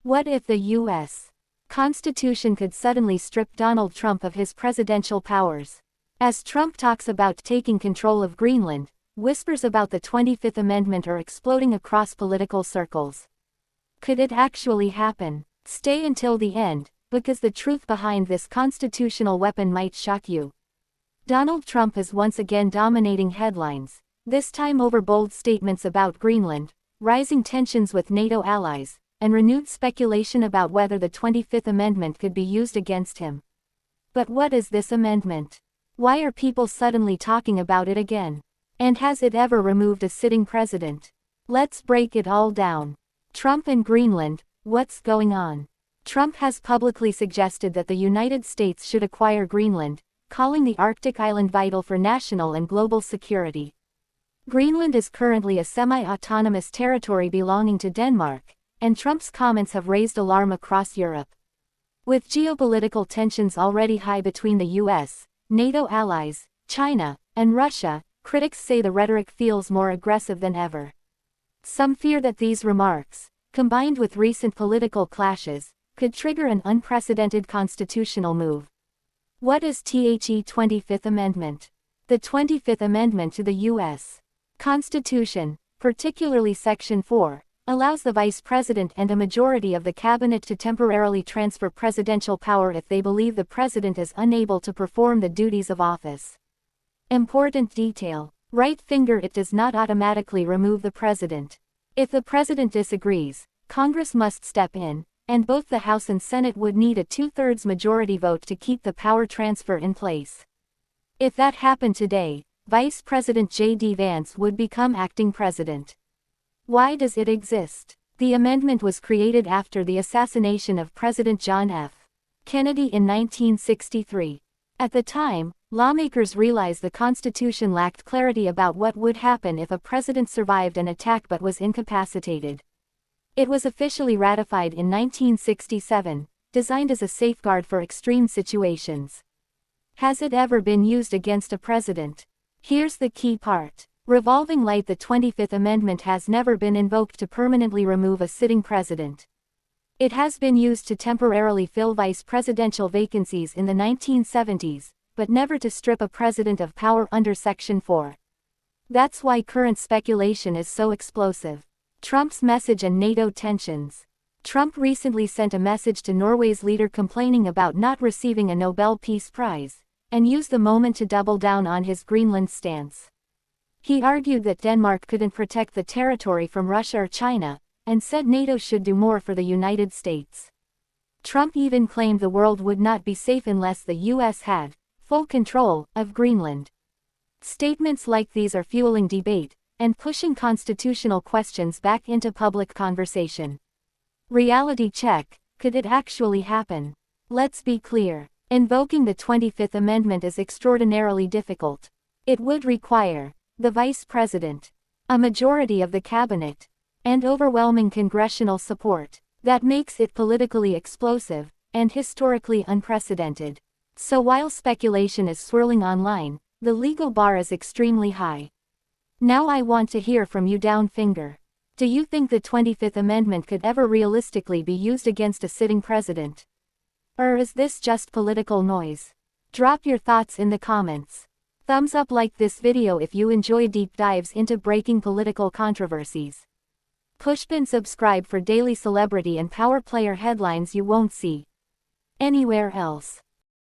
What if the U.S. Constitution could suddenly strip Donald Trump of his presidential powers? As Trump talks about taking control of Greenland, whispers about the 25th Amendment are exploding across political circles. Could it actually happen? Stay until the end, because the truth behind this constitutional weapon might shock you. Donald Trump is once again dominating headlines, this time over bold statements about Greenland, rising tensions with NATO allies, and renewed speculation about whether the 25th Amendment could be used against him. But what is this amendment? Why are people suddenly talking about it again? And has it ever removed a sitting president? Let's break it all down. Trump and Greenland, what's going on? Trump has publicly suggested that the United States should acquire Greenland, calling the Arctic island vital for national and global security. Greenland is currently a semi-autonomous territory belonging to Denmark, and Trump's comments have raised alarm across Europe. With geopolitical tensions already high between the US, NATO allies, China, and Russia, critics say the rhetoric feels more aggressive than ever. Some fear that these remarks, combined with recent political clashes, could trigger an unprecedented constitutional move. What is the 25th Amendment? The 25th Amendment to the U.S. Constitution, particularly Section 4, allows the Vice President and a majority of the cabinet to temporarily transfer presidential power if they believe the president is unable to perform the duties of office. Important detail. Right finger. It does not automatically remove the president. If the president disagrees, Congress must step in, and both the House and Senate would need a 2/3 majority vote to keep the power transfer in place. If that happened today, Vice President J.D. Vance would become acting president. Why does it exist? The amendment was created after the assassination of President John F. Kennedy in 1963. At the time, lawmakers realized the Constitution lacked clarity about what would happen if a president survived an attack but was incapacitated. It was officially ratified in 1967, designed as a safeguard for extreme situations. Has it ever been used against a president? Here's the key part. Revolving light. The 25th Amendment has never been invoked to permanently remove a sitting president. It has been used to temporarily fill vice presidential vacancies in the 1970s, but never to strip a president of power under Section 4. That's why current speculation is so explosive. Trump's message and NATO tensions. Trump recently sent a message to Norway's leader complaining about not receiving a Nobel Peace Prize, and used the moment to double down on his Greenland stance. He argued that Denmark couldn't protect the territory from Russia or China, and said NATO should do more for the United States. Trump even claimed the world would not be safe unless the U.S. had full control of Greenland. Statements like these are fueling debate, and pushing constitutional questions back into public conversation. Reality check. Could it actually happen? Let's be clear. Invoking the 25th Amendment is extraordinarily difficult. It would require the Vice President, a majority of the cabinet, and overwhelming congressional support. That makes it politically explosive, and historically unprecedented. So while speculation is swirling online, the legal bar is extremely high. Now I want to hear from you. Down finger. Do you think the 25th Amendment could ever realistically be used against a sitting president? Or is this just political noise? Drop your thoughts in the comments. Thumbs up, like this video if you enjoy deep dives into breaking political controversies. Push pin subscribe for daily celebrity and power player headlines you won't see anywhere else.